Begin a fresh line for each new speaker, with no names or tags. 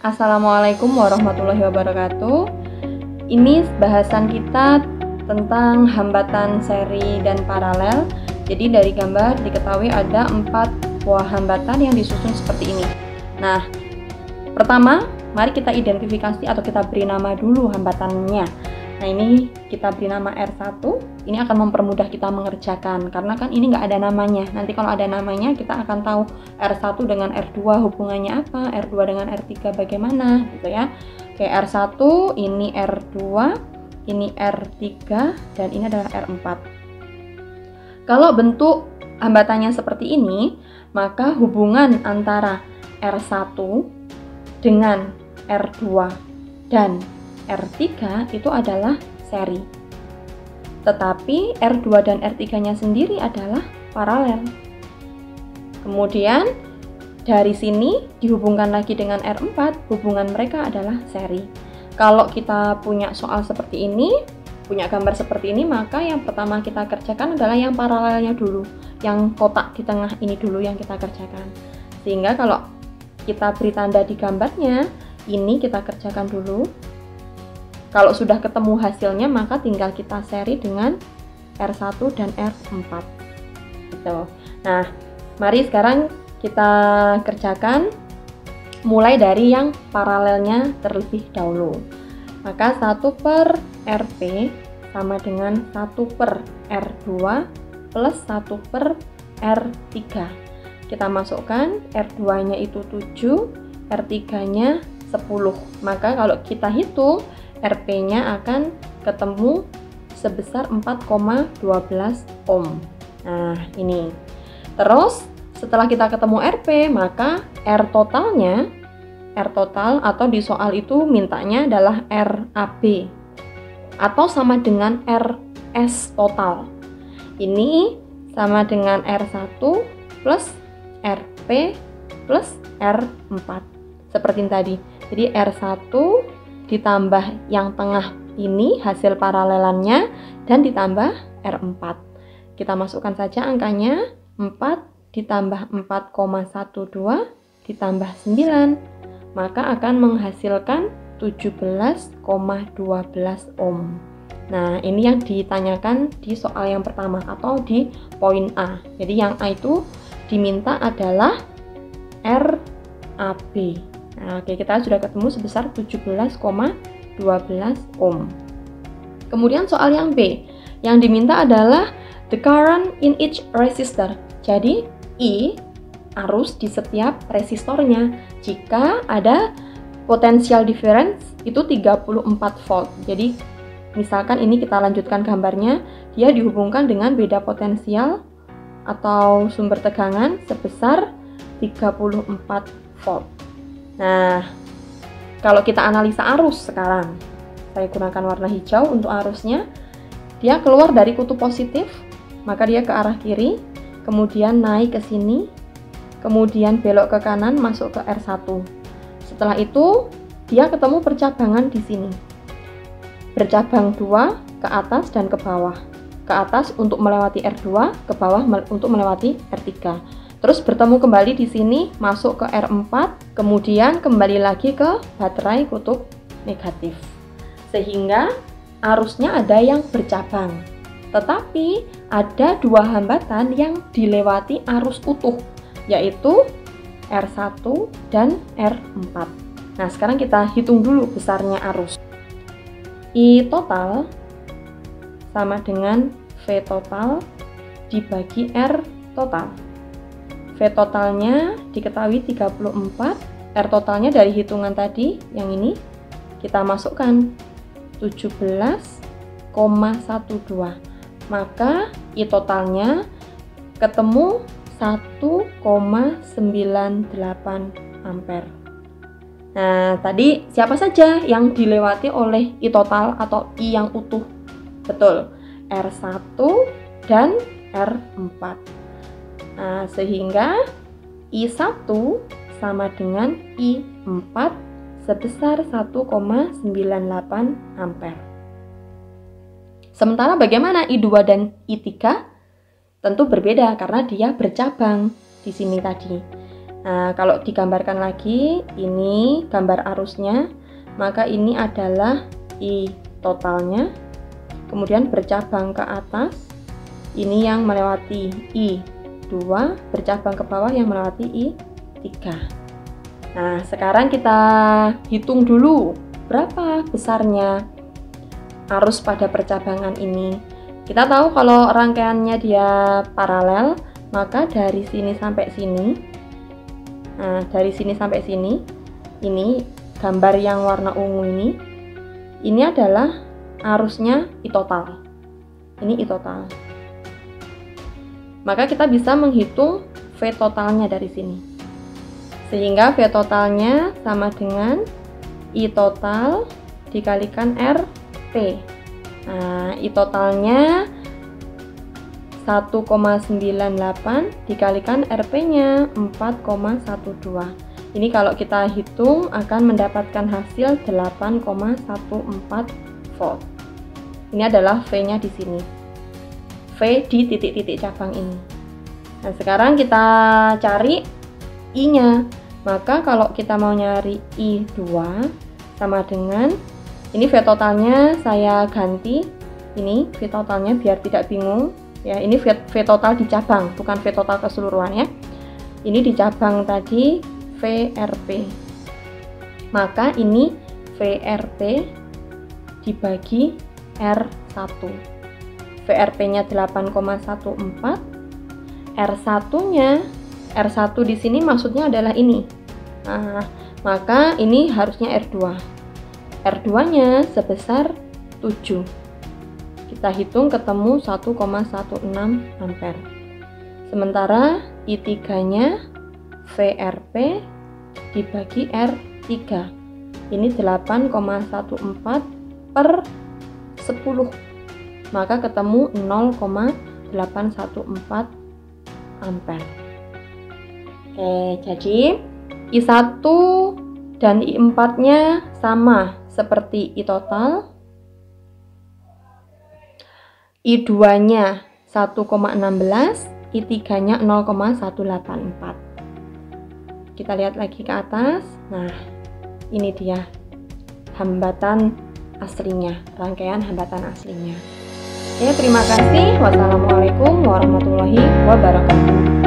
Assalamualaikum warahmatullahi wabarakatuh. Ini bahasan kita tentang hambatan seri dan paralel. Jadi dari gambar diketahui ada 4 buah hambatan yang disusun seperti ini. Nah, pertama, mari kita identifikasi atau kita beri nama dulu hambatannya. Nah, ini kita beri nama R1. Ini akan mempermudah kita mengerjakan karena kan ini nggak ada namanya. Nanti kalau ada namanya kita akan tahu R1 dengan R2 hubungannya apa, R2 dengan R3 bagaimana gitu ya. Oke, R1 ini R2, ini R3 dan ini adalah R4. Kalau bentuk hambatannya seperti ini, maka hubungan antara R1 dengan R2 dan R3 itu adalah seri. Tetapi R2 dan R3-nya sendiri adalah paralel. Kemudian dari sini dihubungkan lagi dengan R4, hubungan mereka adalah seri. Kalau kita punya soal seperti ini, punya gambar seperti ini, maka yang pertama kita kerjakan adalah yang paralelnya dulu. Yang kotak di tengah ini dulu yang kita kerjakan. Sehingga kalau kita beri tanda di gambarnya, ini kita kerjakan dulu. Kalau sudah ketemu hasilnya, maka tinggal kita seri dengan R1 dan R4. Gitu. Nah, mari sekarang kita kerjakan mulai dari yang paralelnya terlebih dahulu. Maka 1 per RP sama dengan 1 per R2 plus 1 per R3. Kita masukkan R2-nya itu 7, R3-nya 10. Maka kalau kita hitung, RP-nya akan ketemu sebesar 4,12 ohm. Nah, ini. Terus, setelah kita ketemu RP, maka R total atau di soal itu mintanya adalah RAB atau sama dengan RS total. Ini sama dengan R1 plus RP plus R4. Seperti tadi. Jadi R1 ditambah yang tengah ini hasil paralelannya dan ditambah R4. Kita masukkan saja angkanya, 4 ditambah 4,12 ditambah 9, maka akan menghasilkan 17,12 ohm. Nah, ini yang ditanyakan di soal yang pertama atau di poin A. Jadi yang A itu diminta adalah RAB. Nah, oke, kita sudah ketemu sebesar 17,12 ohm. Kemudian soal yang B, yang diminta adalah the current in each resistor. Jadi, I arus di setiap resistornya. Jika ada potential difference itu 34 volt. Jadi, misalkan ini kita lanjutkan gambarnya, dia dihubungkan dengan beda potensial atau sumber tegangan sebesar 34 volt. Nah, kalau kita analisa arus sekarang, saya gunakan warna hijau untuk arusnya. Dia keluar dari kutub positif, maka dia ke arah kiri, kemudian naik ke sini, kemudian belok ke kanan masuk ke R1. Setelah itu, dia ketemu percabangan di sini. Bercabang 2 ke atas dan ke bawah. Ke atas untuk melewati R2, ke bawah untuk melewati R3. Terus bertemu kembali di sini, masuk ke R4, kemudian kembali lagi ke baterai kutub negatif. Sehingga arusnya ada yang bercabang. Tetapi ada 2 hambatan yang dilewati arus utuh, yaitu R1 dan R4. Nah, sekarang kita hitung dulu besarnya arus. I total sama dengan V total dibagi R total. V totalnya diketahui 34, R totalnya dari hitungan tadi, yang ini, kita masukkan 17,12. Maka I totalnya ketemu 1,98 ampere. Nah, tadi siapa saja yang dilewati oleh I total atau I yang utuh? Betul, R1 dan R4. Nah, sehingga I1 sama dengan I4 sebesar 1,98 ampere. Sementara bagaimana I2 dan I3? Tentu berbeda karena dia bercabang di sini tadi. Nah, kalau digambarkan lagi, ini gambar arusnya, maka ini adalah I totalnya, kemudian bercabang ke atas, ini yang melewati I2, bercabang ke bawah yang melewati I3. Nah, sekarang kita hitung dulu berapa besarnya arus pada percabangan ini. Kita tahu kalau rangkaiannya dia paralel, maka dari sini sampai sini, nah dari sini sampai sini, ini gambar yang warna ungu ini adalah arusnya I total. Ini I total. Maka kita bisa menghitung V totalnya dari sini. Sehingga V totalnya sama dengan I total dikalikan RP. Nah, I totalnya 1,98 dikalikan RP-nya 4,12. Ini kalau kita hitung akan mendapatkan hasil 8,14 volt. Ini adalah V-nya di sini. V di titik-titik cabang ini. Nah, sekarang kita cari I-nya. Maka kalau kita mau nyari I2 sama dengan ini V totalnya saya ganti. Ini V totalnya biar tidak bingung. Ya, ini V total di cabang, bukan V total keseluruhan ya. Ini di cabang tadi VRP. Maka ini VRP dibagi R1. VRP-nya 8,14. R1-nya, R1 di sini maksudnya adalah ini. Nah, maka ini harusnya R2. R2-nya sebesar 7. Kita hitung ketemu 1,16 ampere. Sementara I3-nya VRP dibagi R3. Ini 8,14 per 10. Maka ketemu 0,814 ampere. Oke, jadi I1 dan I4-nya sama seperti I total. I2-nya 1,16, I3-nya 0,184. Kita lihat lagi ke atas. Nah, ini dia hambatan aslinya, rangkaian hambatan aslinya. Ya, terima kasih. Wassalamualaikum warahmatullahi wabarakatuh.